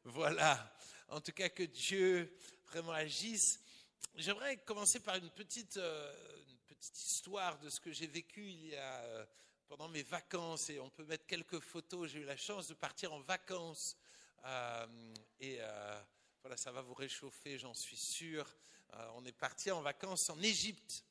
Voilà. En tout cas, que Dieu vraiment agisse. J'aimerais commencer par une petite histoire de ce que j'ai vécu pendant mes vacances. Et on peut mettre quelques photos. J'ai eu la chance de partir en vacances. Voilà, ça va vous réchauffer, j'en suis sûr. On est parti en vacances en Égypte.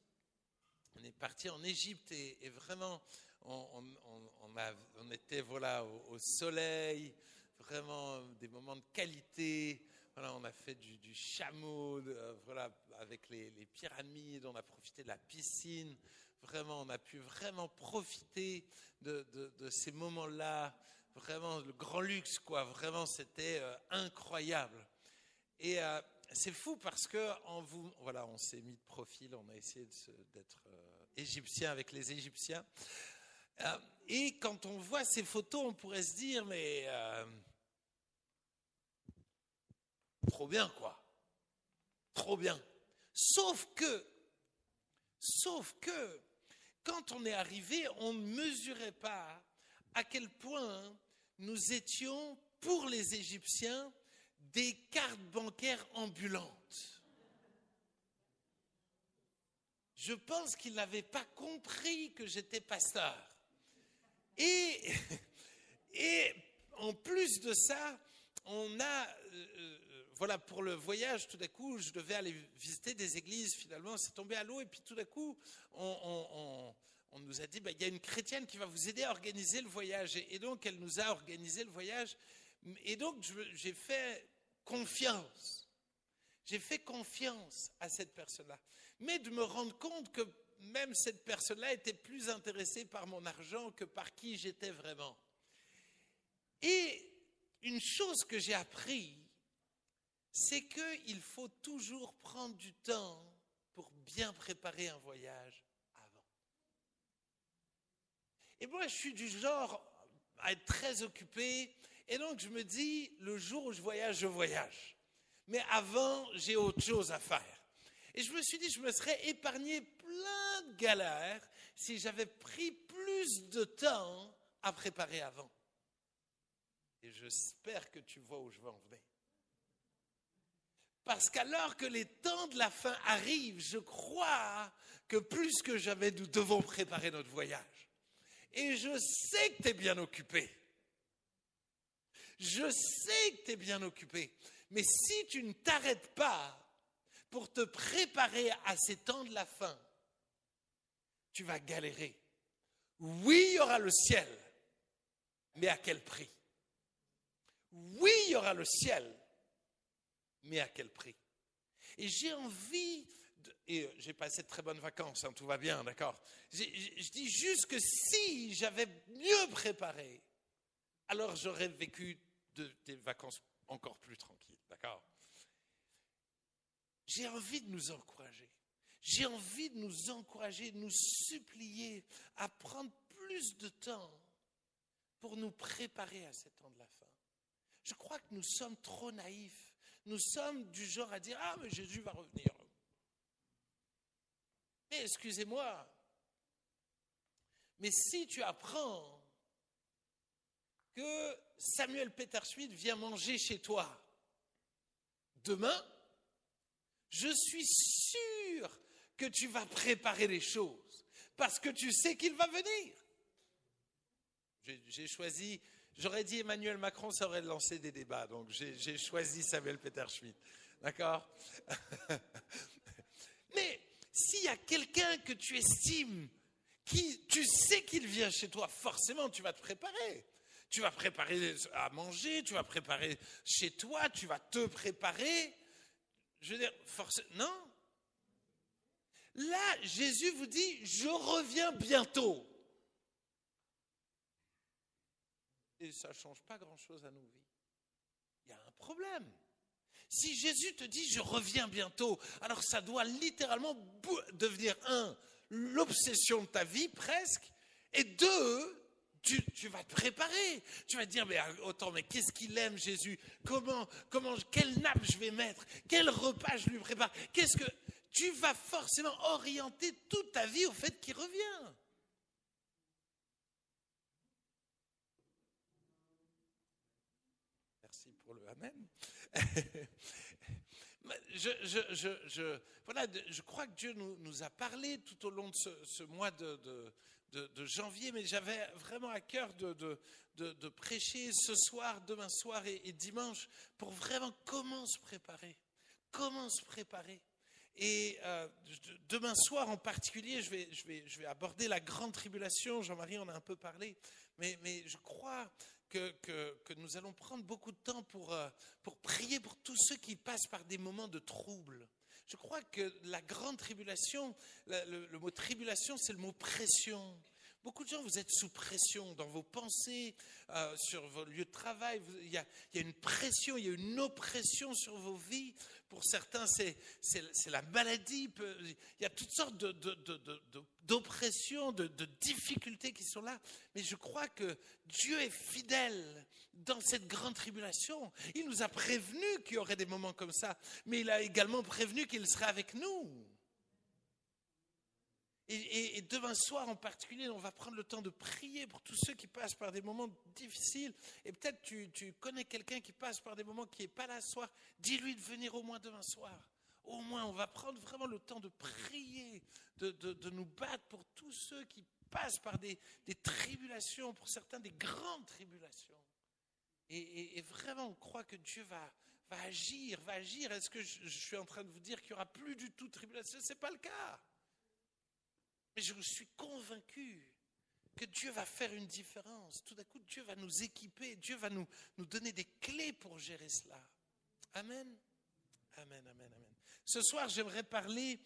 On est parti en Égypte et vraiment, on était voilà, au soleil, vraiment des moments de qualité. Voilà, on a fait du chameau, voilà, avec les pyramides, on a profité de la piscine. Vraiment, on a pu vraiment profiter de ces moments-là. Vraiment, le grand luxe, quoi. Vraiment, c'était incroyable. Et c'est fou parce que voilà, on s'est mis de profil, on a essayé d'être égyptien avec les Égyptiens. Et quand on voit ces photos, on pourrait se dire, mais trop bien, quoi. Trop bien. Sauf que, quand on est arrivé, on ne mesurait pas à quel point nous étions, pour les Égyptiens, des cartes bancaires ambulantes. Je pense qu'ils n'avaient pas compris que j'étais pasteur. Et en plus de ça, on a, voilà, pour le voyage, tout d'un coup, je devais aller visiter des églises, finalement, c'est tombé à l'eau, et puis tout d'un coup, on nous a dit, il y a une chrétienne qui va vous aider à organiser le voyage. Et donc, elle nous a organisé le voyage. Et donc, j'ai fait confiance. J'ai fait confiance à cette personne-là. Mais de me rendre compte que même cette personne-là était plus intéressée par mon argent que par qui j'étais vraiment. Et une chose que j'ai appris, c'est qu'il faut toujours prendre du temps pour bien préparer un voyage avant. Et moi, je suis du genre à être très occupé. Et donc, je me dis, le jour où je voyage. Mais avant, j'ai autre chose à faire. Et je me suis dit, je me serais épargné plein de galères si j'avais pris plus de temps à préparer avant. Et j'espère que tu vois où je veux en venir. Parce qu'alors que les temps de la fin arrivent, je crois que plus que jamais, nous devons préparer notre voyage. Et je sais que tu es bien occupé. Je sais que tu es bien occupé. Mais si tu ne t'arrêtes pas pour te préparer à ces temps de la fin, tu vas galérer. Oui, il y aura le ciel, mais à quel prix? Oui, il y aura le ciel, mais à quel prix? Et j'ai envie, et j'ai passé de très bonnes vacances, hein, tout va bien, d'accord? Je dis juste que si j'avais mieux préparé, alors j'aurais vécu des vacances encore plus tranquilles, d'accord? J'ai envie de nous encourager. J'ai envie de nous encourager, de nous supplier à prendre plus de temps pour nous préparer à ces temps de la fin. Je crois que nous sommes trop naïfs. Nous sommes du genre à dire « Ah, mais Jésus va revenir. » Mais excusez-moi, mais si tu apprends que Samuel Peter Schmidt vient manger chez toi demain, je suis sûr que tu vas préparer les choses parce que tu sais qu'il va venir. J'ai choisi, j'aurais dit Emmanuel Macron, ça aurait lancé des débats, donc j'ai choisi Samuel Peter Schmidt, d'accord? Mais s'il y a quelqu'un que tu estimes, tu sais qu'il vient chez toi, forcément tu vas te préparer. Tu vas préparer à manger, tu vas préparer chez toi, tu vas te préparer. Je veux dire, non. Là, Jésus vous dit, je reviens bientôt. Et ça ne change pas grand-chose à nos vies. Il y a un problème. Si Jésus te dit, je reviens bientôt, alors ça doit littéralement devenir, l'obsession de ta vie presque, et deux, tu vas te préparer. Tu vas te dire, mais qu'est-ce qu'il aime Jésus? Quelle nappe je vais mettre? Quel repas je lui prépare? Tu vas forcément orienter toute ta vie au fait qu'il revient. Merci pour le amen. Je crois que Dieu nous a parlé tout au long de ce mois de janvier, mais j'avais vraiment à cœur de prêcher ce soir, demain soir et dimanche pour vraiment comment se préparer. Et demain soir en particulier, je vais aborder la grande tribulation. Jean-Marie en a un peu parlé, mais je crois que nous allons prendre beaucoup de temps pour prier pour tous ceux qui passent par des moments de trouble. Je crois que la grande tribulation, le mot tribulation, c'est le mot pression. Beaucoup de gens, vous êtes sous pression dans vos pensées, sur vos lieux de travail. Il y a une pression, il y a une oppression sur vos vies. Pour certains, c'est la maladie. Il y a toutes sortes d'oppressions, de difficultés qui sont là. Mais je crois que Dieu est fidèle dans cette grande tribulation. Il nous a prévenu qu'il y aurait des moments comme ça. Mais il a également prévenu qu'il serait avec nous. Et demain soir en particulier, on va prendre le temps de prier pour tous ceux qui passent par des moments difficiles. Et peut-être tu connais quelqu'un qui passe par des moments qui n'est pas là ce soir. Dis-lui de venir au moins demain soir. Au moins, on va prendre vraiment le temps de prier, de nous battre pour tous ceux qui passent par des tribulations, pour certains des grandes tribulations. Et vraiment, on croit que Dieu va agir. Est-ce que je suis en train de vous dire qu'il n'y aura plus du tout de tribulation? Ce n'est pas le cas. Mais je suis convaincu que Dieu va faire une différence. Tout d'un coup, Dieu va nous équiper. Dieu va nous donner des clés pour gérer cela. Amen. Ce soir, j'aimerais parler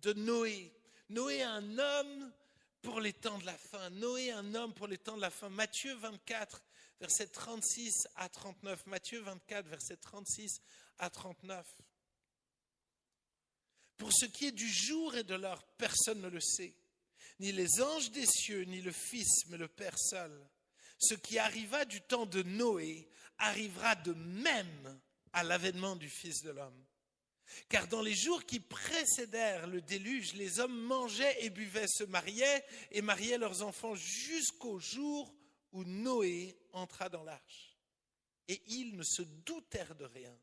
de Noé. Noé, un homme pour les temps de la fin. Noé, un homme pour les temps de la fin. Matthieu 24, versets 36 à 39. Matthieu 24, versets 36 à 39. Pour ce qui est du jour et de l'heure, personne ne le sait. Ni les anges des cieux, ni le Fils, mais le Père seul. Ce qui arriva du temps de Noé arrivera de même à l'avènement du Fils de l'homme. Car dans les jours qui précédèrent le déluge, les hommes mangeaient et buvaient, se mariaient et mariaient leurs enfants jusqu'au jour où Noé entra dans l'arche. Et ils ne se doutèrent de rien,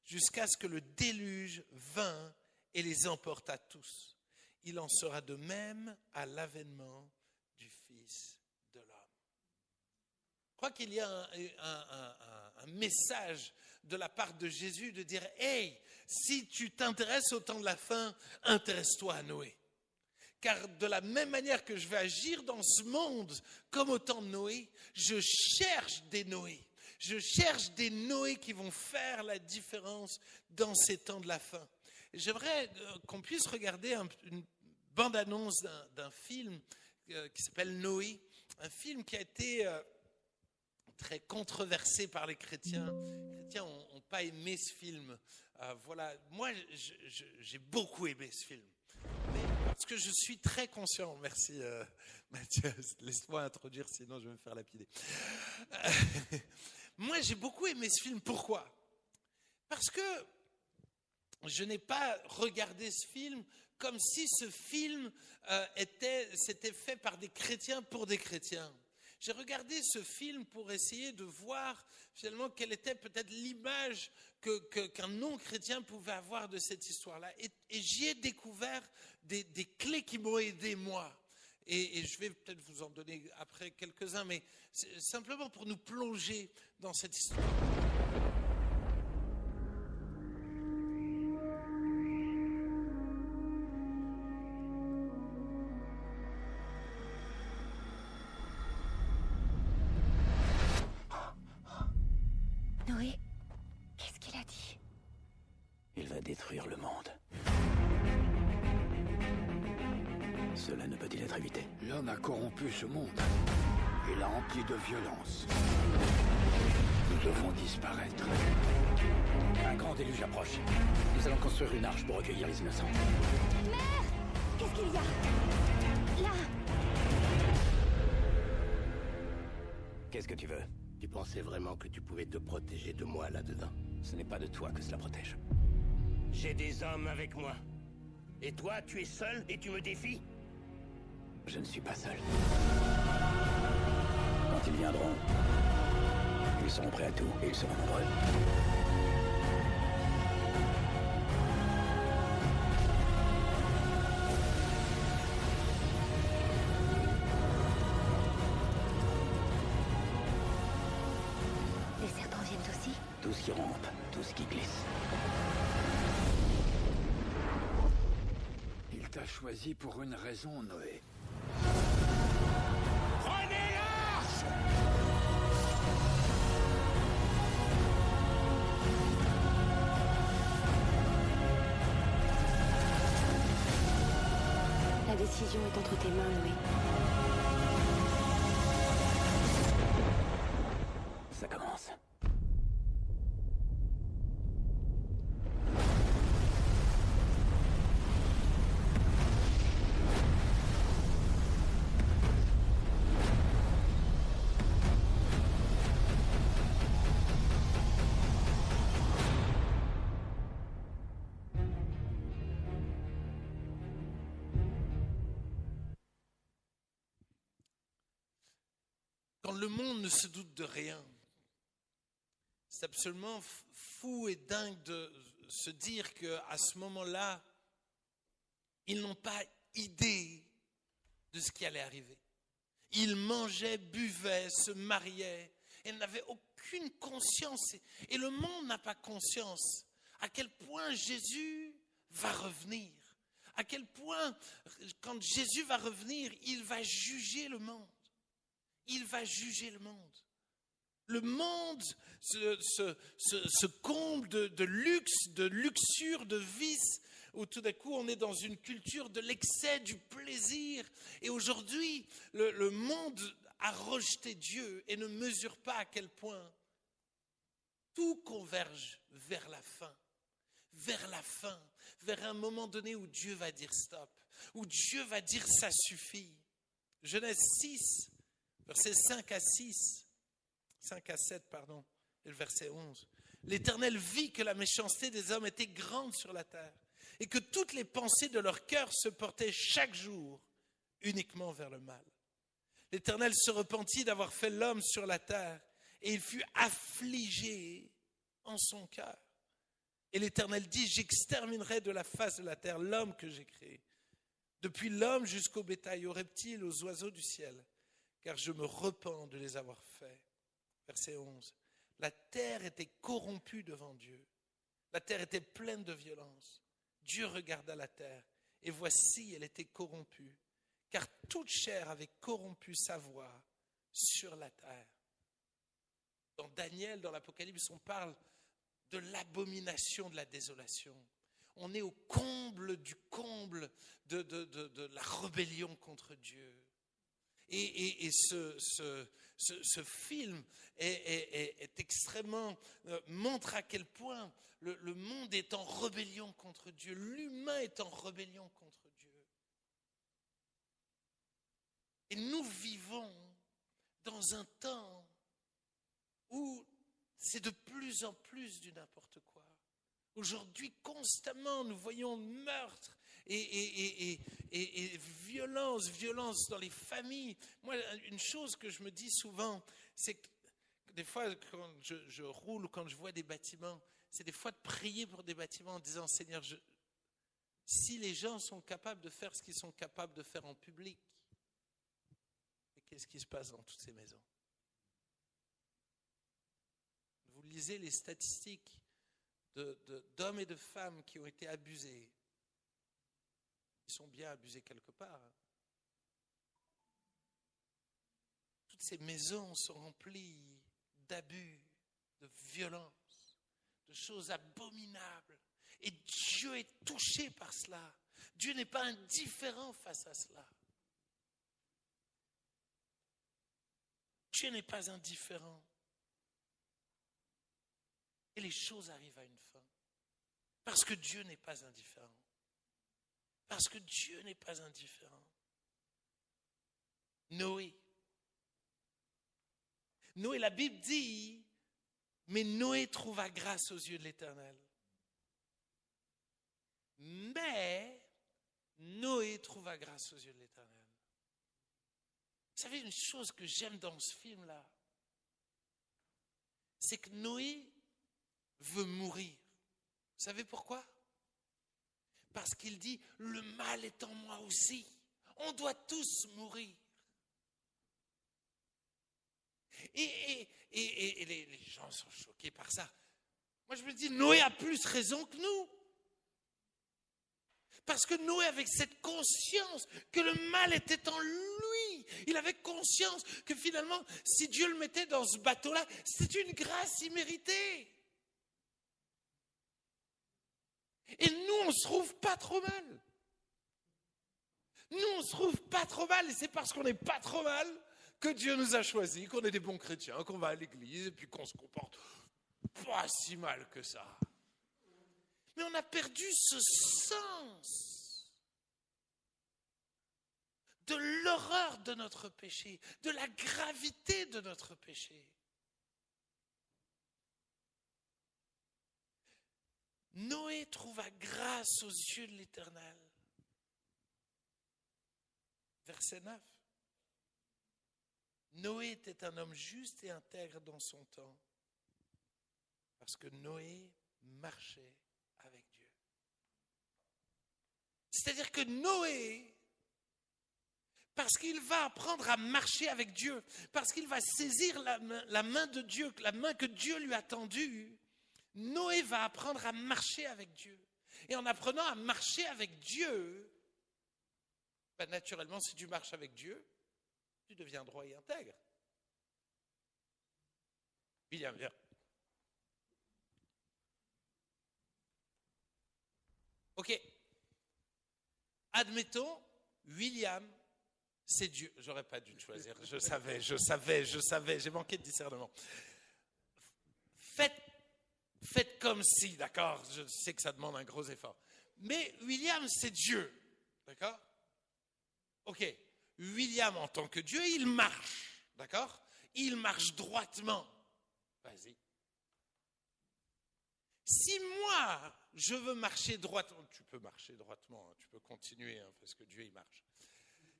jusqu'à ce que le déluge vînt et les emporta tous. Il en sera de même à l'avènement du Fils de l'homme. Je crois qu'il y a un message de la part de Jésus de dire « Hey, si tu t'intéresses au temps de la fin, intéresse-toi à Noé. Car de la même manière que je vais agir dans ce monde comme au temps de Noé, je cherche des Noé. Je cherche des Noé qui vont faire la différence dans ces temps de la fin. » J'aimerais qu'on puisse regarder une bande-annonce d'un film qui s'appelle Noé, un film qui a été très controversé par les chrétiens. Les chrétiens n'ont pas aimé ce film. Voilà, moi j'ai beaucoup aimé ce film. Mais parce que je suis très conscient, merci Mathieu, laisse-moi introduire sinon je vais me faire lapider. Moi j'ai beaucoup aimé ce film, pourquoi? Parce que je n'ai pas regardé ce film comme si ce film s'était fait par des chrétiens pour des chrétiens. J'ai regardé ce film pour essayer de voir finalement quelle était peut-être l'image qu'un non-chrétien pouvait avoir de cette histoire-là. Et j'y ai découvert des clés qui m'ont aidé moi. Et je vais peut-être vous en donner après quelques-uns, mais simplement pour nous plonger dans cette histoire. Noé, qu'est-ce qu'il a dit? Il va détruire le monde. Cela ne peut-il être évité? L'homme a corrompu ce monde. Il l'a rempli de violence. Nous devons disparaître. Un grand déluge approche. Nous allons construire une arche pour recueillir les innocents. Mère! Qu'est-ce qu'il y a? Là! Qu'est-ce que tu veux? Tu pensais vraiment que tu pouvais te protéger de moi là-dedans? Ce n'est pas de toi que cela protège. J'ai des hommes avec moi. Et toi, tu es seul et tu me défies? Je ne suis pas seul. Quand ils viendront, ils seront prêts à tout et ils seront nombreux. tout ce qui rampe, tout ce qui glisse. Il t'a choisi pour une raison, Noé. Prenez l'arche! La décision est entre tes mains, Noé. Ça commence. Quand le monde ne se doute de rien, c'est absolument fou et dingue de se dire qu'à ce moment-là, ils n'ont pas idée de ce qui allait arriver. Ils mangeaient, buvaient, se mariaient et n'avaient aucune conscience. Et le monde n'a pas conscience à quel point Jésus va revenir. À quel point, quand Jésus va revenir, il va juger le monde. Il va juger le monde. Le monde se comble de luxe, de luxure, de vice, où tout d'un coup on est dans une culture de l'excès, du plaisir. Et aujourd'hui, le monde a rejeté Dieu et ne mesure pas à quel point tout converge vers la fin. Vers la fin, vers un moment donné où Dieu va dire stop, où Dieu va dire ça suffit. Genèse 6, versets 5 à 7, et le verset 11. L'Éternel vit que la méchanceté des hommes était grande sur la terre et que toutes les pensées de leur cœur se portaient chaque jour uniquement vers le mal. L'Éternel se repentit d'avoir fait l'homme sur la terre et il fut affligé en son cœur. Et l'Éternel dit, j'exterminerai de la face de la terre l'homme que j'ai créé, depuis l'homme jusqu'au bétail, aux reptiles, aux oiseaux du ciel, car je me repens de les avoir faits. Verset 11. La terre était corrompue devant Dieu. La terre était pleine de violence. Dieu regarda la terre, et voici, elle était corrompue, car toute chair avait corrompu sa voix sur la terre. Dans Daniel, dans l'Apocalypse, on parle de l'abomination de la désolation. On est au comble du comble de la rébellion contre Dieu. Et ce film est extrêmement, montre à quel point le monde est en rébellion contre Dieu, l'humain est en rébellion contre Dieu. Et nous vivons dans un temps où c'est de plus en plus du n'importe quoi. Aujourd'hui, constamment, nous voyons meurtre et violence dans les familles. Moi, une chose que je me dis souvent, c'est que des fois, quand je roule ou quand je vois des bâtiments, c'est des fois de prier pour des bâtiments en disant, Seigneur, si les gens sont capables de faire ce qu'ils sont capables de faire en public, qu'est-ce qui se passe dans toutes ces maisons? Vous lisez les statistiques d'hommes et de femmes qui ont été abusés. Ils sont bien abusés quelque part. Toutes ces maisons sont remplies d'abus, de violences, de choses abominables. Et Dieu est touché par cela. Dieu n'est pas indifférent face à cela. Dieu n'est pas indifférent. Et les choses arrivent à une fin. Parce que Dieu n'est pas indifférent. Parce que Dieu n'est pas indifférent. Noé, la Bible dit, mais Noé trouva grâce aux yeux de l'Éternel. Mais Noé trouva grâce aux yeux de l'Éternel. Vous savez, une chose que j'aime dans ce film-là, c'est que Noé veut mourir. Vous savez pourquoi? Parce qu'il dit, le mal est en moi aussi. On doit tous mourir. Et les gens sont choqués par ça. Moi, je me dis, Noé a plus raison que nous. Parce que Noé avait cette conscience que le mal était en lui. Il avait conscience que finalement, si Dieu le mettait dans ce bateau-là, c'était une grâce imméritée. Et nous, on ne se trouve pas trop mal. Nous, on ne se trouve pas trop mal. Et c'est parce qu'on n'est pas trop mal que Dieu nous a choisis, qu'on est des bons chrétiens, qu'on va à l'église et puis qu'on se comporte pas si mal que ça. Mais on a perdu ce sens de l'horreur de notre péché, de la gravité de notre péché. Noé trouva grâce aux yeux de l'Éternel. Verset 9. Noé était un homme juste et intègre dans son temps, parce que Noé marchait avec Dieu. C'est-à-dire que Noé, parce qu'il va apprendre à marcher avec Dieu, parce qu'il va saisir la main de Dieu, la main que Dieu lui a tendue, Noé va apprendre à marcher avec Dieu. Et en apprenant à marcher avec Dieu, ben naturellement, si tu marches avec Dieu, tu deviens droit et intègre. William, viens. Ok. Admettons, William, c'est Dieu. J'aurais pas dû le choisir. Je savais. J'ai manqué de discernement. Faites comme si, d'accord? Je sais que ça demande un gros effort. Mais William, c'est Dieu. D'accord? Ok. William, en tant que Dieu, il marche. D'accord? Il marche droitement. Vas-y. Si moi, je veux marcher droitement, tu peux marcher droitement, hein, tu peux continuer, hein, parce que Dieu, il marche.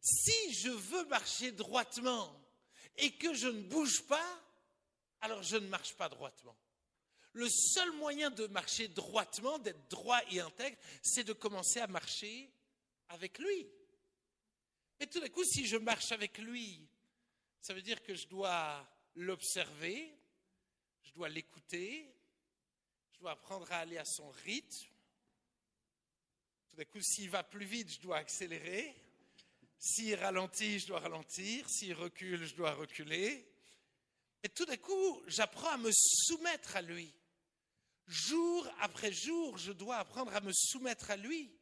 Si je veux marcher droitement et que je ne bouge pas, alors je ne marche pas droitement. Le seul moyen de marcher droitement, d'être droit et intègre, c'est de commencer à marcher avec lui. Et tout d'un coup, si je marche avec lui, ça veut dire que je dois l'observer, je dois l'écouter, je dois apprendre à aller à son rythme. Tout d'un coup, s'il va plus vite, je dois accélérer. S'il ralentit, je dois ralentir. S'il recule, je dois reculer. Et tout d'un coup, j'apprends à me soumettre à lui. Jour après jour, je dois apprendre à me soumettre à lui.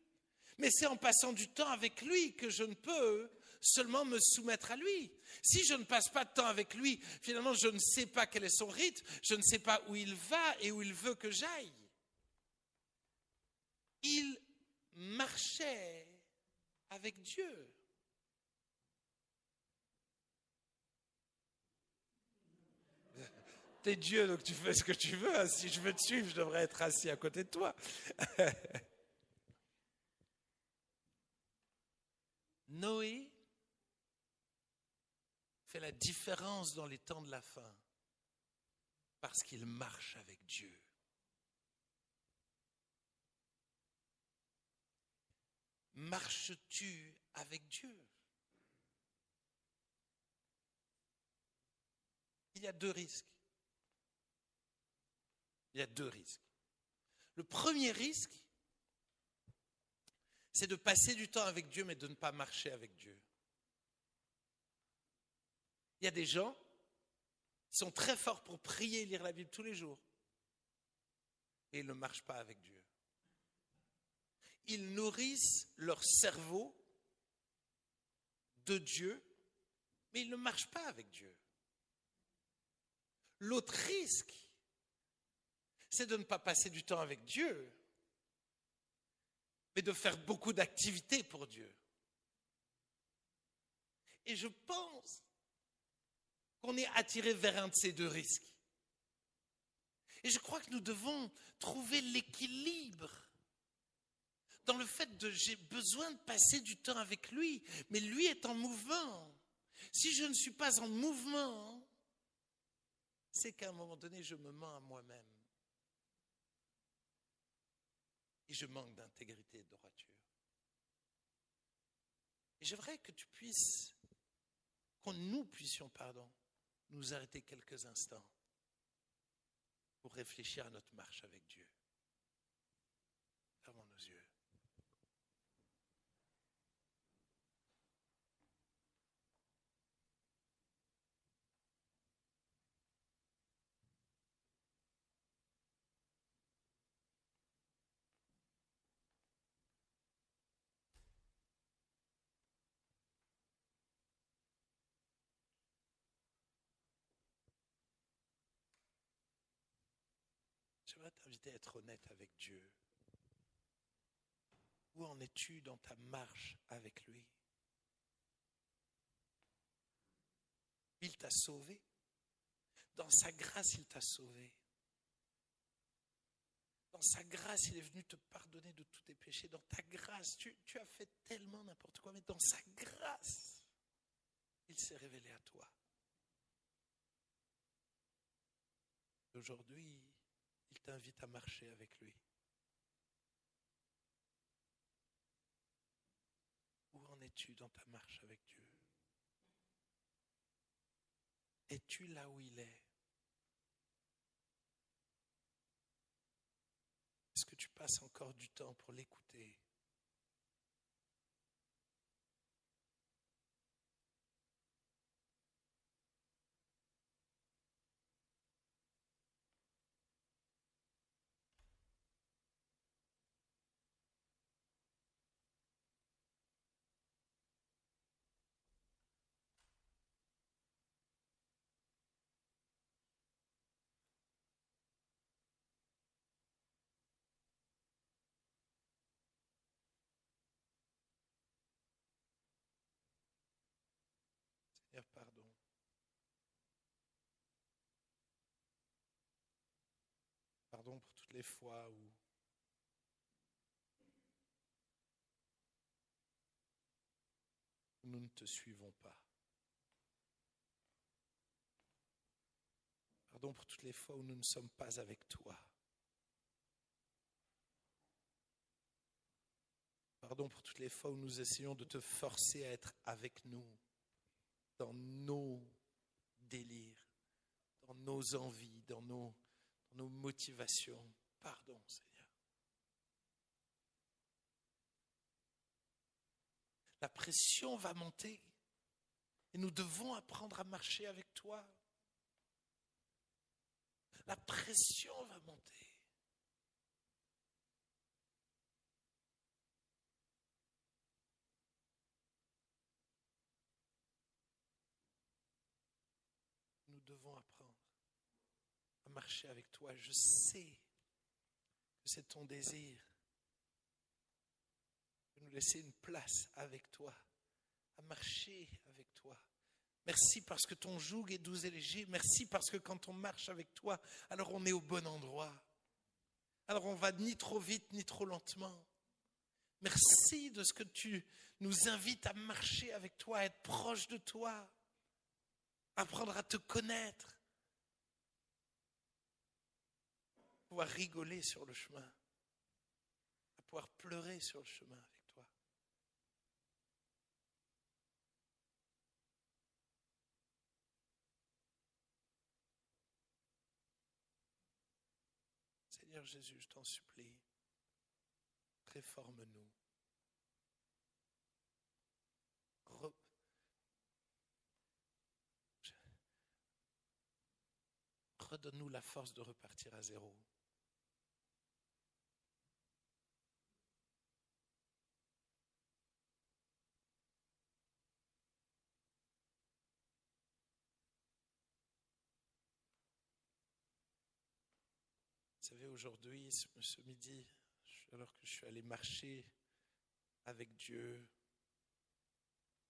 Mais c'est en passant du temps avec lui que je ne peux seulement me soumettre à lui. Si je ne passe pas de temps avec lui, finalement, je ne sais pas quel est son rythme, je ne sais pas où il va et où il veut que j'aille. Il marchait avec Dieu. T'es Dieu, donc tu fais ce que tu veux. Si je veux te suivre, je devrais être assis à côté de toi. Noé fait la différence dans les temps de la fin parce qu'il marche avec Dieu. Marches-tu avec Dieu? Il y a deux risques. Il y a deux risques. Le premier risque, c'est de passer du temps avec Dieu, mais de ne pas marcher avec Dieu. Il y a des gens qui sont très forts pour prier et lire la Bible tous les jours, et ils ne marchent pas avec Dieu. Ils nourrissent leur cerveau de Dieu, mais ils ne marchent pas avec Dieu. L'autre risque, c'est de ne pas passer du temps avec Dieu, mais de faire beaucoup d'activités pour Dieu. Et je pense qu'on est attiré vers un de ces deux risques. Et je crois que nous devons trouver l'équilibre dans le fait de j'ai besoin de passer du temps avec lui, mais lui est en mouvement. Si je ne suis pas en mouvement, c'est qu'à un moment donné, je me mens à moi-même. Et je manque d'intégrité et de droiture. Et j'aimerais que nous puissions, nous arrêter quelques instants pour réfléchir à notre marche avec Dieu. Fermons nos yeux. J'aimerais t'inviter à être honnête avec Dieu. Où en es-tu dans ta marche avec lui? Il t'a sauvé. Dans sa grâce, il t'a sauvé. Dans sa grâce, il est venu te pardonner de tous tes péchés. Dans ta grâce, tu as fait tellement n'importe quoi, mais dans sa grâce, il s'est révélé à toi. Aujourd'hui, il t'invite à marcher avec lui. Où en es-tu dans ta marche avec Dieu? Es-tu là où il est? Est-ce que tu passes encore du temps pour l'écouter? Seigneur, pardon. Pardon pour toutes les fois où nous ne te suivons pas. Pardon pour toutes les fois où nous ne sommes pas avec toi. Pardon pour toutes les fois où nous essayons de te forcer à être avec nous dans nos délires, dans nos envies, dans nos motivations. Pardon, Seigneur. La pression va monter et nous devons apprendre à marcher avec toi. La pression va monter. Nous devons apprendre à marcher avec toi. Je sais que c'est ton désir de nous laisser une place avec toi, à marcher avec toi. Merci parce que ton joug est doux et léger. Merci parce que quand on marche avec toi, alors on est au bon endroit. Alors on va ni trop vite ni trop lentement. Merci de ce que tu nous invites à marcher avec toi, à être proche de toi, apprendre à te connaître, à pouvoir rigoler sur le chemin, à pouvoir pleurer sur le chemin avec toi. Seigneur Jésus, je t'en supplie, réforme-nous. Redonne-nous la force de repartir à zéro. Vous savez, aujourd'hui, ce midi, alors que je suis allé marcher avec Dieu,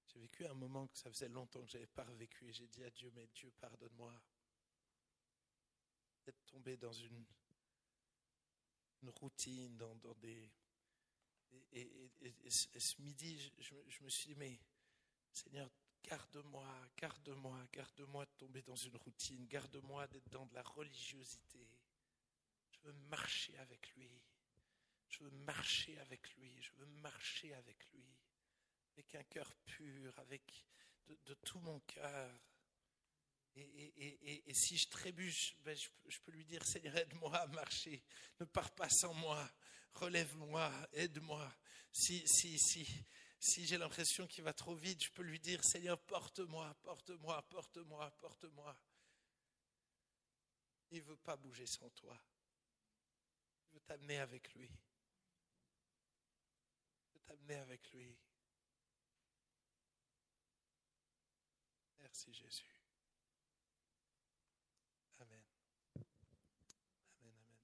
j'ai vécu un moment que ça faisait longtemps que je n'avais pas revécu et j'ai dit à Dieu, mais Dieu, pardonne-moi d'être tombé dans une routine, dans des... Et ce midi, je me suis dit, mais Seigneur, garde-moi de tomber dans une routine, garde-moi d'être dans de la religiosité. Je veux marcher avec lui, je veux marcher avec lui, je veux marcher avec lui, avec un cœur pur, avec de tout mon cœur. Et si je trébuche, ben je peux lui dire, Seigneur, aide-moi à marcher. Ne pars pas sans moi. Relève-moi, aide-moi. Si j'ai l'impression qu'il va trop vite, je peux lui dire, Seigneur, porte-moi, porte-moi, porte-moi, porte-moi. Il ne veut pas bouger sans toi. Il veut t'amener avec lui. Il veut t'amener avec lui. Merci Jésus. Amen. Amen, amen, amen.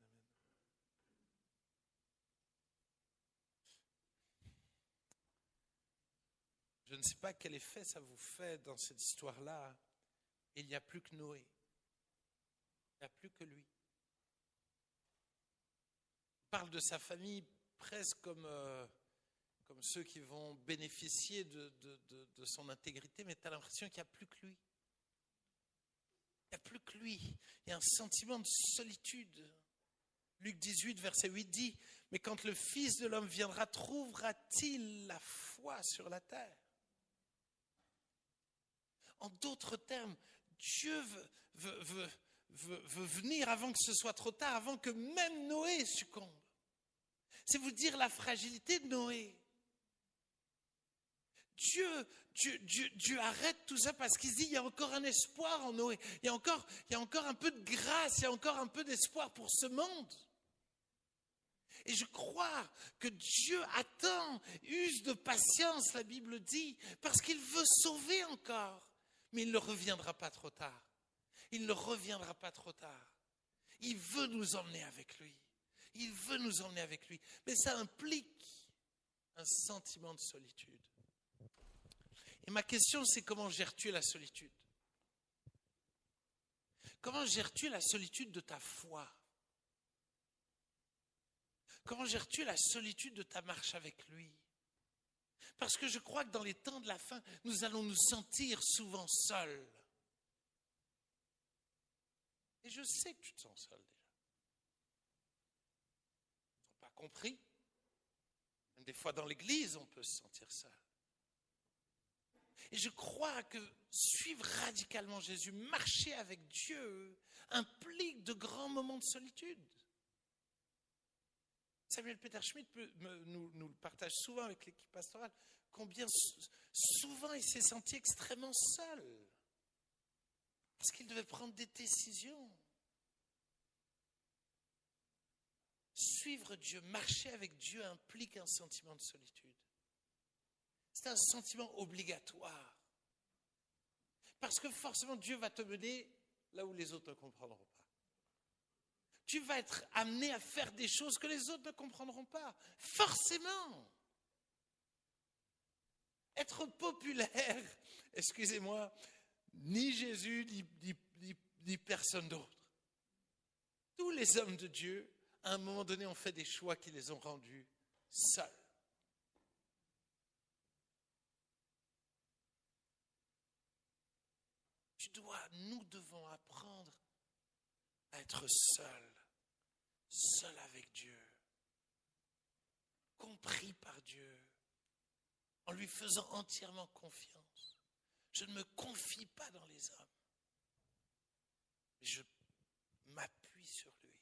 Je ne sais pas quel effet ça vous fait dans cette histoire-là. Il n'y a plus que Noé. Il n'y a plus que lui. Il parle de sa famille presque comme ceux qui vont bénéficier de son intégrité, mais tu as l'impression qu'il n'y a plus que lui. Il n'y a plus que lui. Il y a un sentiment de solitude. Luc 18, verset 8 dit, « Mais quand le Fils de l'homme viendra, trouvera-t-il la foi sur la terre ?» En d'autres termes, Dieu veut venir avant que ce soit trop tard, avant que même Noé succombe. C'est vous dire la fragilité de Noé. Dieu arrête tout ça parce qu'il se dit, il y a encore un espoir en Noé. Il y a encore un peu de grâce, il y a encore un peu d'espoir pour ce monde. Et je crois que Dieu attend, use de patience, la Bible dit, parce qu'il veut sauver encore. Mais il ne reviendra pas trop tard. Il ne reviendra pas trop tard. Il veut nous emmener avec lui. Il veut nous emmener avec lui. Mais ça implique un sentiment de solitude. Et ma question, c'est comment gères-tu la solitude? Comment gères-tu la solitude de ta foi? Comment gères-tu la solitude de ta marche avec lui? Parce que je crois que dans les temps de la fin, nous allons nous sentir souvent seuls. Et je sais que tu te sens seul déjà. Ils n'ont pas compris. Même des fois dans l'église, on peut se sentir seul. Et je crois que suivre radicalement Jésus, marcher avec Dieu, implique de grands moments de solitude. Samuel Peter Schmidt nous le partage souvent avec l'équipe pastorale, combien souvent il s'est senti extrêmement seul, parce qu'il devait prendre des décisions. Suivre Dieu, marcher avec Dieu implique un sentiment de solitude. C'est un sentiment obligatoire. Parce que forcément Dieu va te mener là où les autres ne comprendront pas. Tu vas être amené à faire des choses que les autres ne comprendront pas. Forcément. Être populaire, excusez-moi, ni Jésus, ni personne d'autre. Tous les hommes de Dieu, à un moment donné, ont fait des choix qui les ont rendus seuls. Nous devons apprendre à être seul avec Dieu, compris par Dieu, en lui faisant entièrement confiance. Je ne me confie pas dans les hommes, mais je m'appuie sur lui.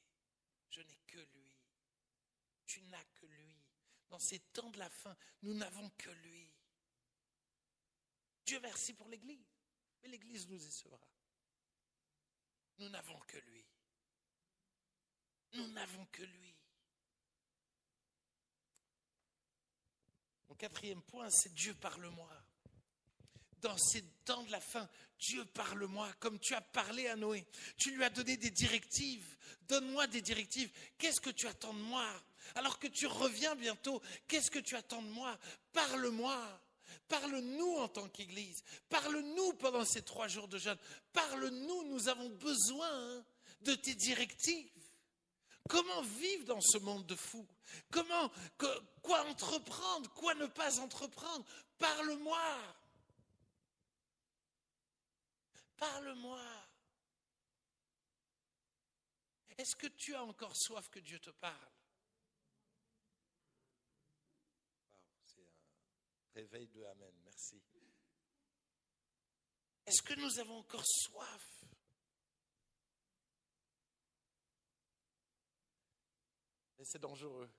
Je n'ai que lui. Tu n'as que lui. Dans ces temps de la fin, nous n'avons que lui. Dieu merci pour l'Église, mais l'Église nous décevra. Nous n'avons que lui. Nous n'avons que lui. Mon quatrième point, c'est Dieu parle-moi. Dans ces temps de la fin, Dieu parle-moi, comme tu as parlé à Noé. Tu lui as donné des directives. Donne-moi des directives. Qu'est-ce que tu attends de moi? Alors que tu reviens bientôt, qu'est-ce que tu attends de moi? Parle-moi. Parle-nous en tant qu'Église. Parle-nous pendant ces 3 jours de jeûne. Parle-nous, nous avons besoin de tes directives. Comment vivre dans ce monde de fous? Quoi entreprendre? Quoi ne pas entreprendre? Parle-moi. Parle-moi. Est-ce que tu as encore soif que Dieu te parle? Wow, c'est un réveil de Amen, merci. Est-ce que nous avons encore soif? Et c'est dangereux.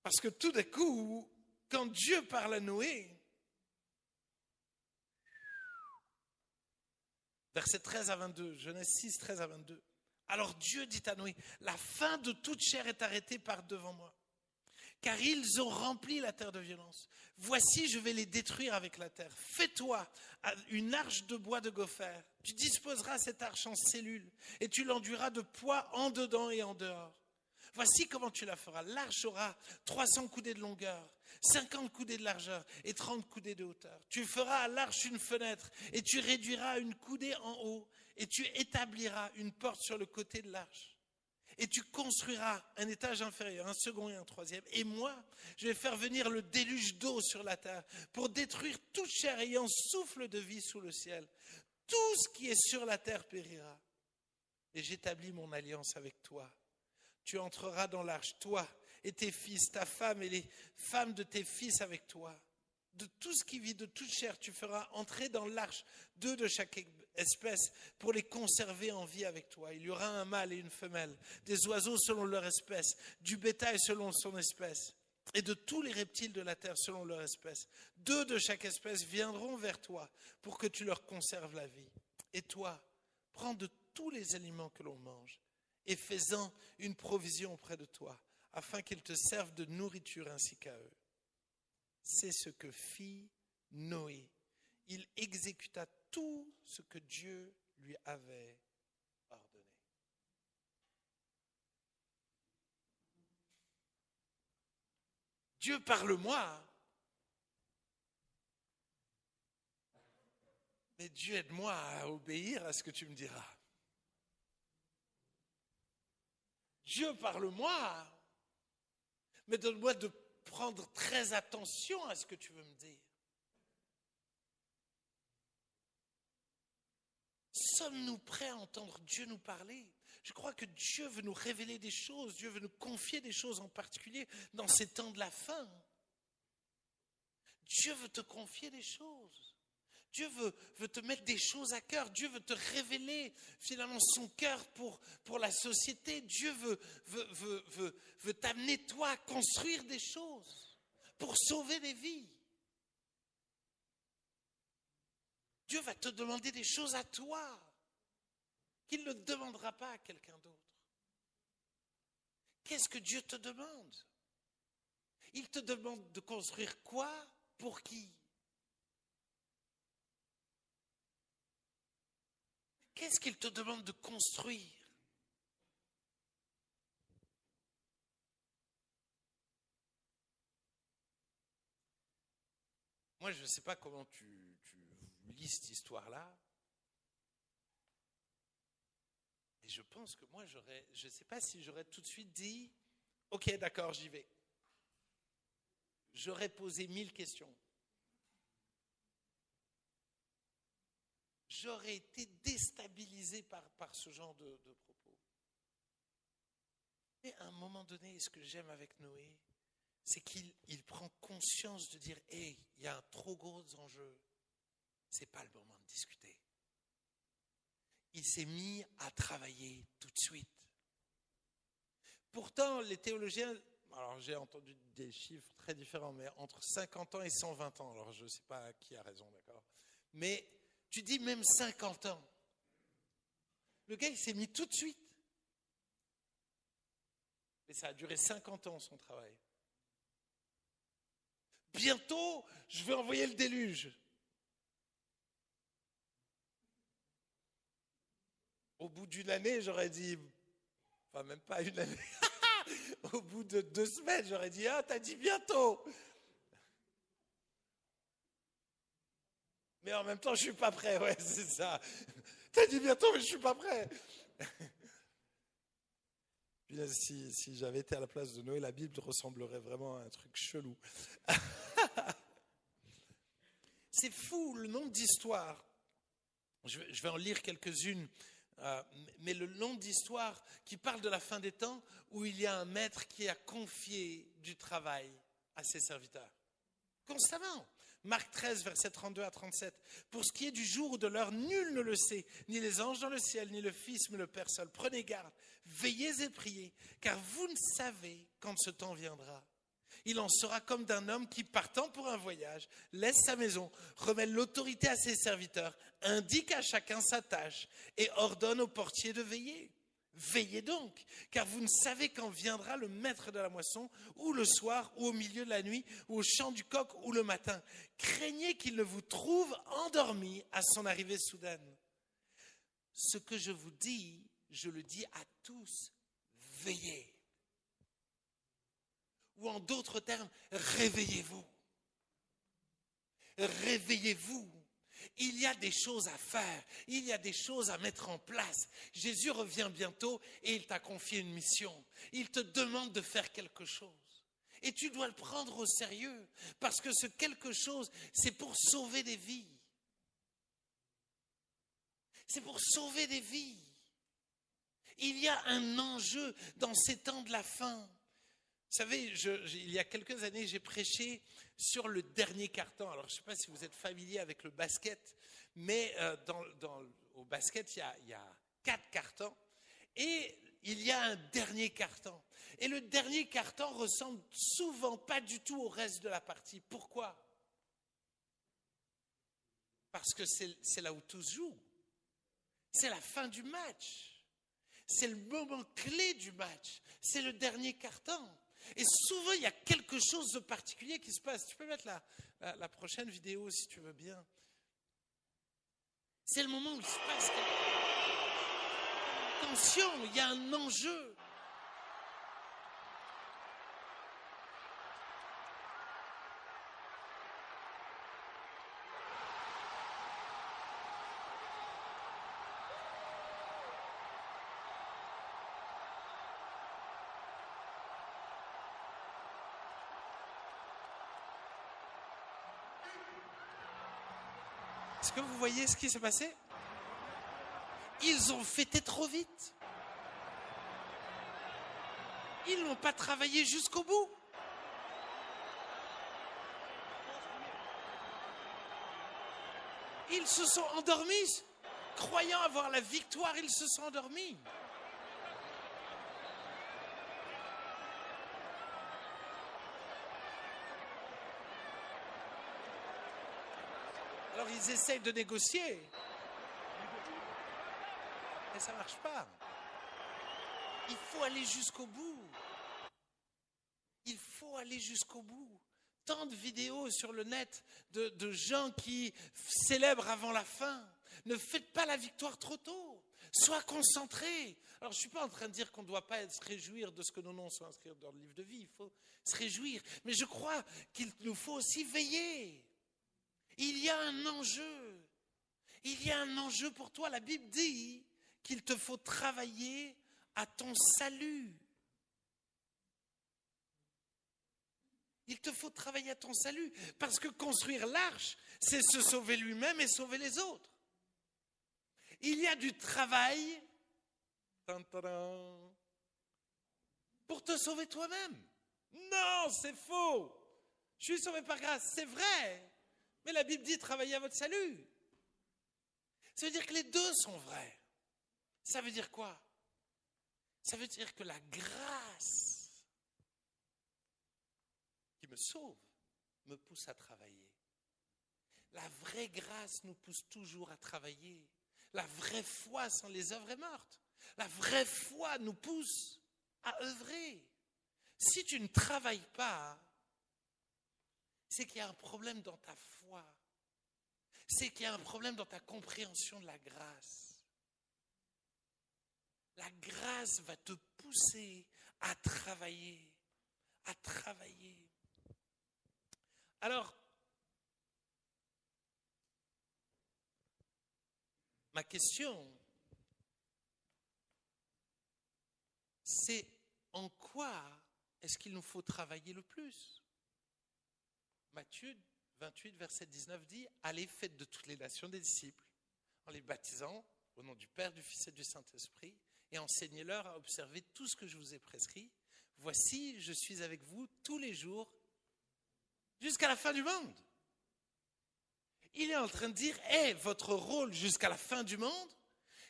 Parce que tout d'un coup, quand Dieu parle à Noé, versets 13 à 22, Genèse 6, 13 à 22. Alors Dieu dit à Noé, la fin de toute chair est arrêtée par devant moi, car ils ont rempli la terre de violence. Voici, je vais les détruire avec la terre. Fais-toi une arche de bois de gopher. Tu disposeras cette arche en cellules et tu l'enduiras de poids en dedans et en dehors. Voici comment tu la feras. L'arche aura 300 coudées de longueur, 50 coudées de largeur et 30 coudées de hauteur. Tu feras à l'arche une fenêtre et tu réduiras une coudée en haut et tu établiras une porte sur le côté de l'arche. Et tu construiras un étage inférieur, un second et un troisième. Et moi, je vais faire venir le déluge d'eau sur la terre pour détruire toute chair ayant souffle de vie sous le ciel. Tout ce qui est sur la terre périra. Et j'établis mon alliance avec toi. Tu entreras dans l'arche, toi et tes fils, ta femme et les femmes de tes fils avec toi. De tout ce qui vit, de toute chair, tu feras entrer dans l'arche 2 de chaque espèce pour les conserver en vie avec toi. Il y aura un mâle et une femelle, des oiseaux selon leur espèce, du bétail selon son espèce, et de tous les reptiles de la terre selon leur espèce. 2 de chaque espèce viendront vers toi pour que tu leur conserves la vie. Et toi, prends de tous les aliments que l'on mange et fais-en une provision auprès de toi, afin qu'ils te servent de nourriture ainsi qu'à eux. C'est ce que fit Noé. Il exécuta tout ce que Dieu lui avait ordonné. Dieu, parle-moi. Mais Dieu, aide-moi à obéir à ce que tu me diras. Dieu, parle-moi. Mais donne-moi de prendre très attention à ce que tu veux me dire. Sommes-nous prêts à entendre Dieu nous parler? Je crois que Dieu veut nous révéler des choses, Dieu veut nous confier des choses en particulier dans ces temps de la fin. Dieu veut te confier des choses. Dieu veut te mettre des choses à cœur. Dieu veut te révéler finalement son cœur pour la société. Dieu veut t'amener toi à construire des choses pour sauver des vies. Dieu va te demander des choses à toi qu'il ne demandera pas à quelqu'un d'autre. Qu'est-ce que Dieu te demande? Il te demande de construire quoi? Pour qui? Qu'est-ce qu'il te demande de construire? Moi, je ne sais pas comment tu lis cette histoire-là. Et je pense que moi, je ne sais pas si j'aurais tout de suite dit « Ok, d'accord, j'y vais ». J'aurais posé 1000 questions. J'aurais été déstabilisé par ce genre de propos. Mais à un moment donné, ce que j'aime avec Noé, c'est qu'il prend conscience de dire « Hey, il y a un trop gros enjeu. Ce n'est pas le moment de discuter. » Il s'est mis à travailler tout de suite. Pourtant, les théologiens, alors j'ai entendu des chiffres très différents, mais entre 50 ans et 120 ans, alors je ne sais pas qui a raison, d'accord? Mais tu dis même 50 ans. Le gars, il s'est mis tout de suite. Et ça a duré 50 ans, son travail. Bientôt, je vais envoyer le déluge. Au bout d'une année, j'aurais dit, enfin même pas une année, au bout de 2 semaines, j'aurais dit, ah, t'as dit bientôt. Mais en même temps, je suis pas prêt, ouais, c'est ça. T'as dit bientôt, mais je suis pas prêt. Puis là, si j'avais été à la place de Noé, la Bible ressemblerait vraiment à un truc chelou. C'est fou, le nombre d'histoires. Je vais en lire quelques-unes. Mais le long d'histoire qui parle de la fin des temps où il y a un maître qui a confié du travail à ses serviteurs. Constamment. Marc 13, versets 32 à 37. Pour ce qui est du jour ou de l'heure, nul ne le sait, ni les anges dans le ciel, ni le Fils, mais le Père seul. Prenez garde, veillez et priez, car vous ne savez quand ce temps viendra. Il en sera comme d'un homme qui, partant pour un voyage, laisse sa maison, remet l'autorité à ses serviteurs, indique à chacun sa tâche et ordonne au portier de veiller. Veillez donc, car vous ne savez quand viendra le maître de la moisson, ou le soir, ou au milieu de la nuit, ou au chant du coq, ou le matin. Craignez qu'il ne vous trouve endormis à son arrivée soudaine. Ce que je vous dis, je le dis à tous, veillez. Ou en d'autres termes, réveillez-vous. Réveillez-vous. Il y a des choses à faire, il y a des choses à mettre en place. Jésus revient bientôt et il t'a confié une mission. Il te demande de faire quelque chose. Et tu dois le prendre au sérieux, parce que ce quelque chose, c'est pour sauver des vies. C'est pour sauver des vies. Il y a un enjeu dans ces temps de la fin. Vous savez, il y a quelques années, j'ai prêché sur le dernier carton. Alors, je ne sais pas si vous êtes familier avec le basket, mais au basket, il y a 4 cartons et il y a un dernier carton. Et le dernier carton ressemble souvent pas du tout au reste de la partie. Pourquoi? Parce que c'est là où tout se joue. C'est la fin du match. C'est le moment clé du match. C'est le dernier carton. Et souvent, il y a quelque chose de particulier qui se passe. Tu peux mettre la prochaine vidéo, si tu veux bien. C'est le moment où il se passe quelque chose. Attention, il y a un enjeu. Est-ce que vous voyez ce qui s'est passé? Ils ont fêté trop vite. Ils n'ont pas travaillé jusqu'au bout. Ils se sont endormis. Croyant avoir la victoire, ils se sont endormis. Alors ils essayent de négocier. Mais ça ne marche pas. Il faut aller jusqu'au bout. Il faut aller jusqu'au bout. Tant de vidéos sur le net de gens qui célèbrent avant la fin. Ne faites pas la victoire trop tôt. Sois concentré. Alors je ne suis pas en train de dire qu'on ne doit pas se réjouir de ce que nos noms sont inscrits dans le livre de vie. Il faut se réjouir. Mais je crois qu'il nous faut aussi veiller. Il y a un enjeu. Il y a un enjeu pour toi. La Bible dit qu'il te faut travailler à ton salut. Il te faut travailler à ton salut. Parce que construire l'arche, c'est se sauver lui-même et sauver les autres. Il y a du travail pour te sauver toi-même. Non, c'est faux. Je suis sauvé par grâce, c'est vrai. Mais la Bible dit travailler à votre salut. Ça veut dire que les deux sont vrais. Ça veut dire quoi? Ça veut dire que la grâce qui me sauve me pousse à travailler. La vraie grâce nous pousse toujours à travailler. La vraie foi sans les œuvres est morte. La vraie foi nous pousse à œuvrer. Si tu ne travailles pas, c'est qu'il y a un problème dans ta foi. C'est qu'il y a un problème dans ta compréhension de la grâce. La grâce va te pousser à travailler. À travailler. Alors, ma question, c'est en quoi est-ce qu'il nous faut travailler le plus? Matthieu 28, verset 19 dit « Allez, faites de toutes les nations des disciples, en les baptisant au nom du Père, du Fils et du Saint-Esprit, et enseignez-leur à observer tout ce que je vous ai prescrit. Voici, je suis avec vous tous les jours, jusqu'à la fin du monde. » Il est en train de dire, votre rôle jusqu'à la fin du monde,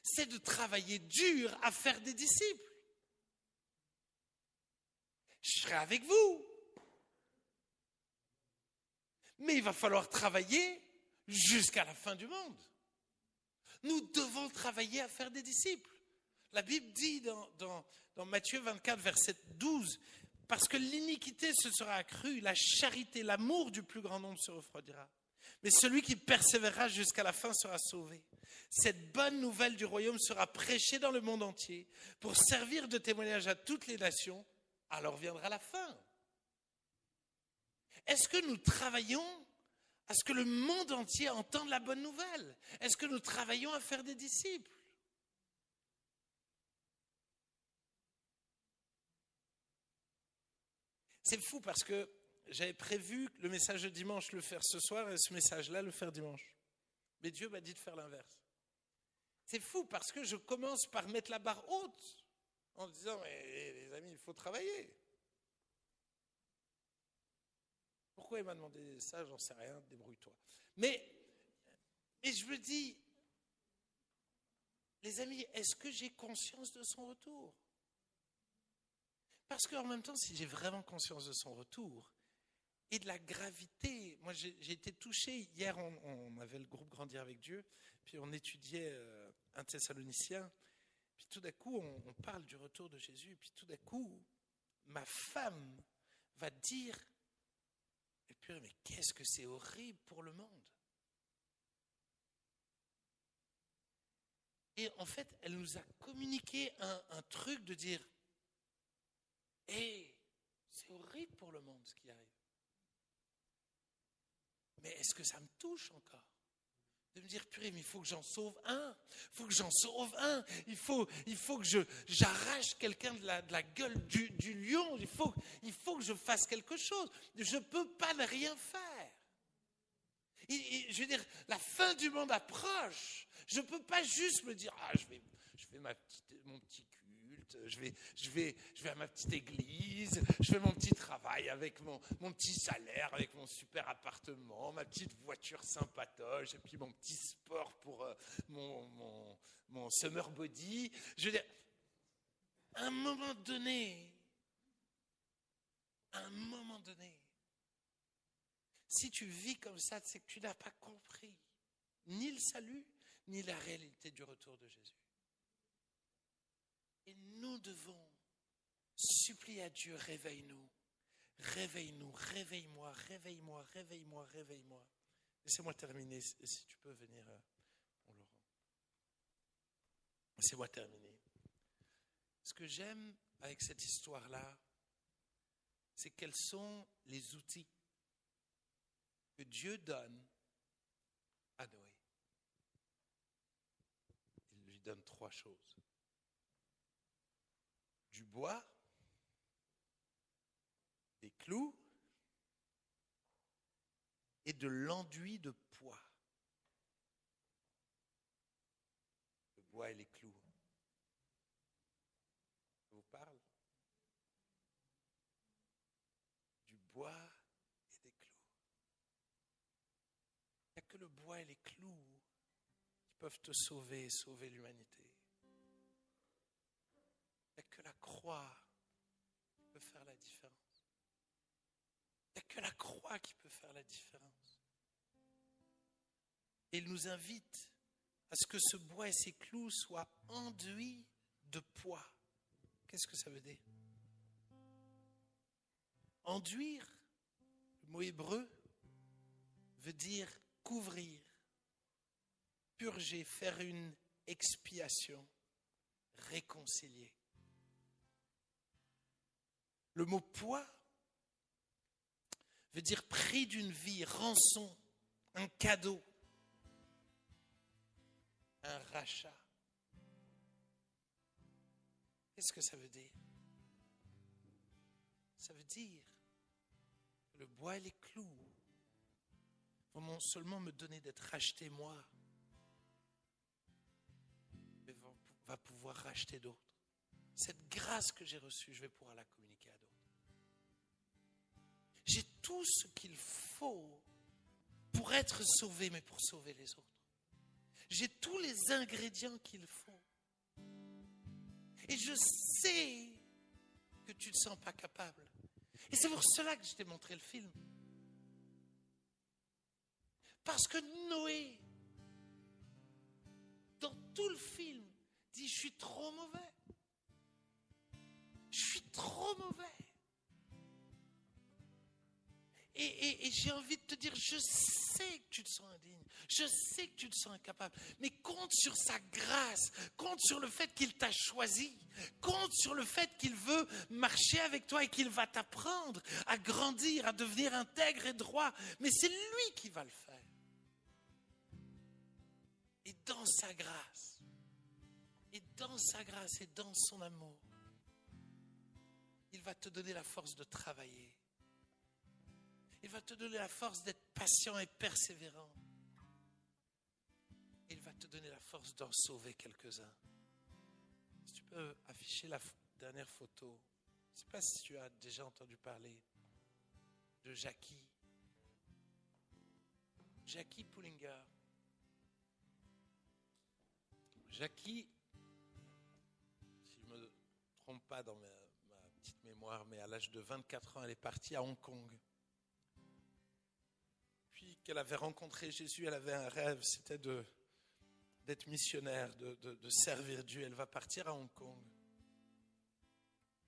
c'est de travailler dur à faire des disciples. Je serai avec vous. Mais il va falloir travailler jusqu'à la fin du monde. Nous devons travailler à faire des disciples. La Bible dit dans Matthieu 24, verset 12, « Parce que l'iniquité se sera accrue, la charité, l'amour du plus grand nombre se refroidira. Mais celui qui persévérera jusqu'à la fin sera sauvé. Cette bonne nouvelle du royaume sera prêchée dans le monde entier pour servir de témoignage à toutes les nations. Alors viendra la fin. » Est-ce que nous travaillons à ce que le monde entier entende la bonne nouvelle? Est-ce que nous travaillons à faire des disciples? C'est fou parce que j'avais prévu le message de dimanche le faire ce soir et ce message-là le faire dimanche. Mais Dieu m'a dit de faire l'inverse. C'est fou parce que je commence par mettre la barre haute en disant, mais les amis, il faut travailler. Pourquoi il m'a demandé ça? J'en sais rien, débrouille-toi. Mais je me dis, les amis, est-ce que j'ai conscience de son retour? Parce qu'en même temps, si j'ai vraiment conscience de son retour et de la gravité, moi j'ai été touché. Hier, on avait le groupe Grandir avec Dieu, puis on étudiait 1 Thessaloniciens, puis tout d'un coup, on parle du retour de Jésus, puis tout d'un coup, ma femme va dire, et puis, mais qu'est-ce que c'est horrible pour le monde. Et en fait, elle nous a communiqué un truc de dire, c'est horrible pour le monde ce qui arrive. Mais est-ce que ça me touche encore? De me dire, purée, mais il faut que j'en sauve un. Il faut que j'en sauve un. Il faut que j'arrache quelqu'un de la gueule du lion. Il faut que je fasse quelque chose. Je ne peux pas ne rien faire. Je veux dire, la fin du monde approche. Je ne peux pas juste me dire, je fais mon petit culte, je vais à ma petite église, je fais mon petit travail avec mon petit salaire, avec mon super appartement, ma petite voiture sympatoche, et puis mon petit sport pour mon summer body. Je veux dire, à un moment donné, si tu vis comme ça, c'est que tu n'as pas compris ni le salut, ni la réalité du retour de Jésus. Et nous devons supplier à Dieu, réveille-nous, réveille-nous, réveille-moi, réveille-moi, réveille-moi, réveille-moi. Laissez-moi terminer, si tu peux venir, mon Laurent. Laissez-moi terminer. Ce que j'aime avec cette histoire-là, c'est quels sont les outils que Dieu donne à Noé. Il lui donne 3 choses. Du bois, des clous et de l'enduit de poix. Le bois et les clous. Ça vous parle? Du bois et des clous. Il n'y a que le bois et les clous qui peuvent te sauver et sauver l'humanité. Il n'y a que la croix qui peut faire la différence. Il n'y a que la croix qui peut faire la différence. Et il nous invite à ce que ce bois et ces clous soient enduits de poix. Qu'est-ce que ça veut dire? Enduire, le mot hébreu, veut dire couvrir, purger, faire une expiation, réconcilier. Le mot poids veut dire prix d'une vie, rançon, un cadeau, un rachat. Qu'est-ce que ça veut dire? Ça veut dire que le bois et les clous vont non seulement me donner d'être racheté moi, mais va pouvoir racheter d'autres. Cette grâce que j'ai reçue, je vais pouvoir la communiquer à d'autres. J'ai tout ce qu'il faut pour être sauvé, mais pour sauver les autres. J'ai tous les ingrédients qu'il faut. Et je sais que tu ne te sens pas capable. Et c'est pour cela que je t'ai montré le film. Parce que Noé, dans tout le film, dit « Je suis trop mauvais. Je suis trop mauvais. » Et j'ai envie de te dire, je sais que tu te sens indigne, je sais que tu te sens incapable, mais compte sur sa grâce, compte sur le fait qu'il t'a choisi, compte sur le fait qu'il veut marcher avec toi et qu'il va t'apprendre à grandir, à devenir intègre et droit, mais c'est lui qui va le faire. Et dans sa grâce, et dans son amour, il va te donner la force de travailler. Il va te donner la force d'être patient et persévérant. Il va te donner la force d'en sauver quelques-uns. Si tu peux afficher la dernière photo. Je ne sais pas si tu as déjà entendu parler de Jackie. Jackie Pullinger. Jackie, si je ne me trompe pas dans ma petite mémoire, mais à l'âge de 24 ans, elle est partie à Hong Kong. Puis qu'elle avait rencontré Jésus, elle avait un rêve, c'était d'être missionnaire, de servir Dieu. Elle va partir à Hong Kong.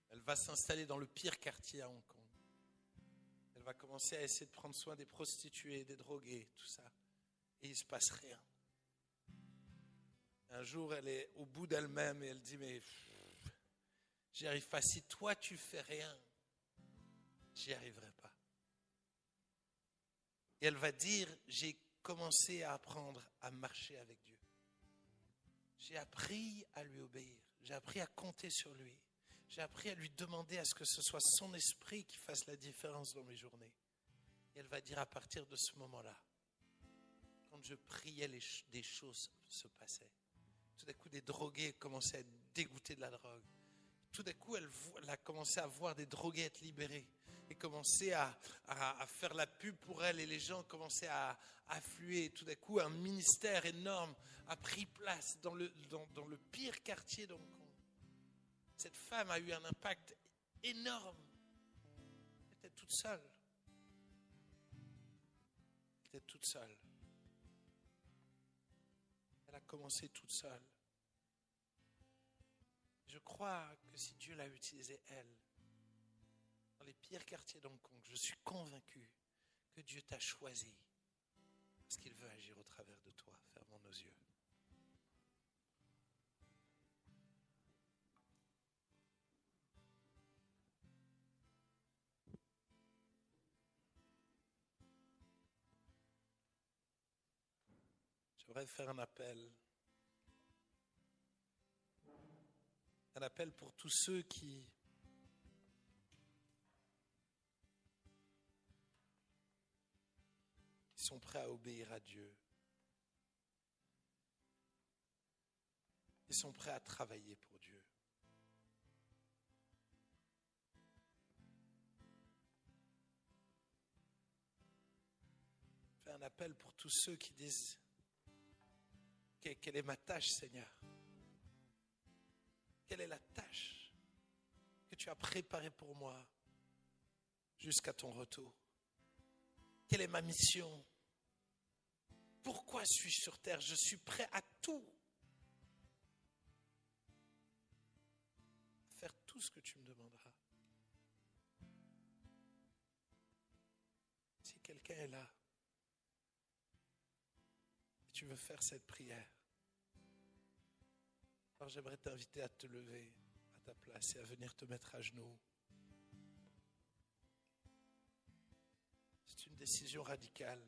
Elle va s'installer dans le pire quartier à Hong Kong. Elle va commencer à essayer de prendre soin des prostituées, des drogués, tout ça. Et il ne se passe rien. Un jour, elle est au bout d'elle-même et elle dit, mais j'y arrive pas. Si toi, tu fais rien, j'y arriverai pas. Et elle va dire, j'ai commencé à apprendre à marcher avec Dieu. J'ai appris à lui obéir. J'ai appris à compter sur lui. J'ai appris à lui demander à ce que ce soit son esprit qui fasse la différence dans mes journées. Et elle va dire, à partir de ce moment-là, quand je priais, des choses se passaient. Tout d'un coup, des drogués commençaient à être dégoûtés de la drogue. Tout d'un coup, elle a commencé à voir des drogués être libérés et commencer à faire la pub pour elle, et les gens commençaient à affluer. Tout d'un coup, un ministère énorme a pris place dans le pire quartier d'Hong Kong. Cette femme a eu un impact énorme. Elle était toute seule. Elle était toute seule. Elle a commencé toute seule. Je crois que si Dieu l'a utilisée, elle, dans les pires quartiers d'Hong Kong, je suis convaincu que Dieu t'a choisi parce qu'il veut agir au travers de toi. Fermons nos yeux. J'aimerais faire un appel. Un appel pour tous ceux qui sont prêts à obéir à Dieu. Ils sont prêts à travailler pour Dieu. Je fais un appel pour tous ceux qui disent, quelle est ma tâche, Seigneur? Quelle est la tâche que tu as préparée pour moi jusqu'à ton retour? Quelle est ma mission? Pourquoi suis-je sur terre? Je suis prêt à tout. À faire tout ce que tu me demanderas. Si quelqu'un est là et tu veux faire cette prière, alors j'aimerais t'inviter à te lever à ta place et à venir te mettre à genoux. C'est une décision radicale.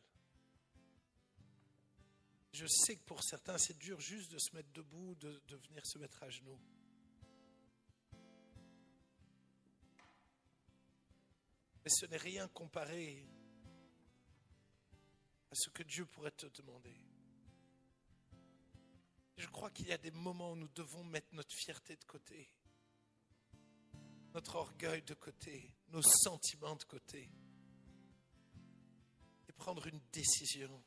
Je sais que pour certains, c'est dur juste de se mettre debout, de venir se mettre à genoux. Mais ce n'est rien comparé à ce que Dieu pourrait te demander. Je crois qu'il y a des moments où nous devons mettre notre fierté de côté, notre orgueil de côté, nos sentiments de côté, et prendre une décision.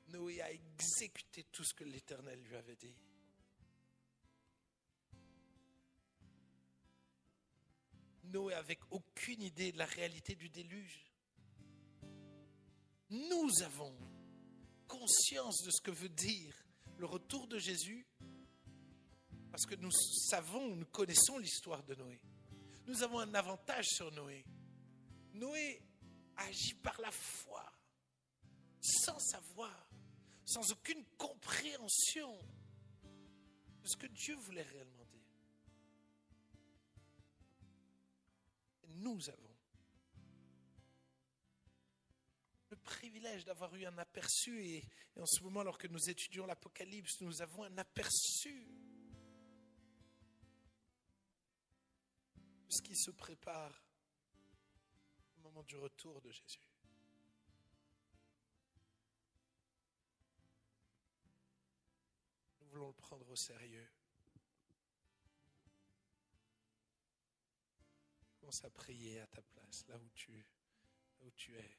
Noé a exécuté tout ce que l'Éternel lui avait dit. Noé avec aucune idée de la réalité du déluge. Nous avons conscience de ce que veut dire le retour de Jésus parce que nous savons, nous connaissons l'histoire de Noé. Nous avons un avantage sur Noé. Noé agit par la foi, sans savoir, sans aucune compréhension de ce que Dieu voulait réellement dire. Nous avons le privilège d'avoir eu un aperçu et en ce moment, alors que nous étudions l'Apocalypse, nous avons un aperçu de ce qui se prépare au moment du retour de Jésus. Nous voulons le prendre au sérieux. Commence à prier à ta place, là où tu es.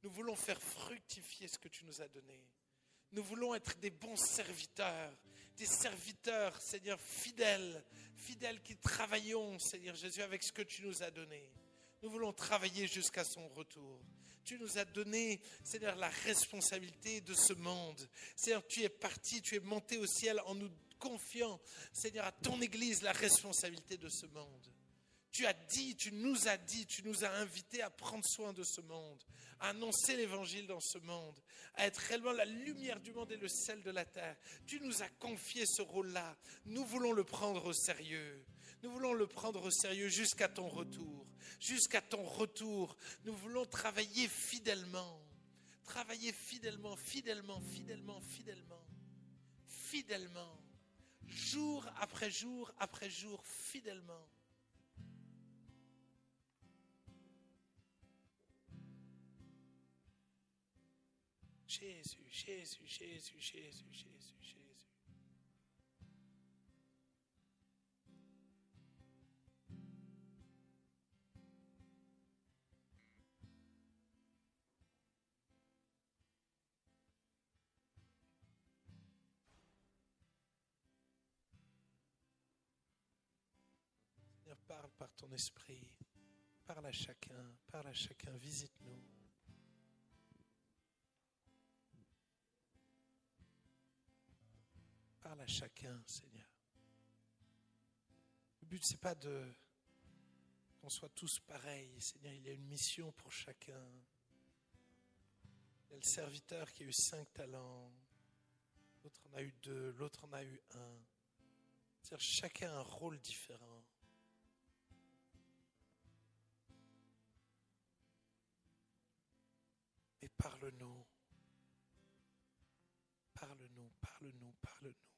Nous voulons faire fructifier ce que tu nous as donné. Nous voulons être des bons serviteurs, des serviteurs, Seigneur, fidèles qui travaillons, Seigneur Jésus, avec ce que tu nous as donné. Nous voulons travailler jusqu'à son retour. Tu nous as donné, Seigneur, la responsabilité de ce monde. Seigneur, tu es parti, tu es monté au ciel en nous confiant, Seigneur, à ton Église, la responsabilité de ce monde. Tu as dit, tu nous as invités à prendre soin de ce monde, à annoncer l'évangile dans ce monde, à être réellement la lumière du monde et le sel de la terre. Tu nous as confié ce rôle-là. Nous voulons le prendre au sérieux. Nous voulons le prendre au sérieux jusqu'à ton retour. Jusqu'à ton retour, nous voulons travailler fidèlement. Travailler fidèlement, fidèlement, fidèlement, fidèlement. Fidèlement. Jour après jour après jour, fidèlement. Jésus, Jésus, Jésus, Jésus, Jésus, Jésus. Seigneur, parle par ton esprit. Parle à chacun, visite-nous. Parle à chacun, Seigneur. Le but, c'est pas qu'on soit tous pareils, Seigneur. Il y a une mission pour chacun. Il y a le serviteur qui a eu 5 talents. L'autre en a eu 2, l'autre en a eu 1. C'est-à-dire chacun a un rôle différent. Mais parle-nous. Parle-nous, parle-nous, parle-nous.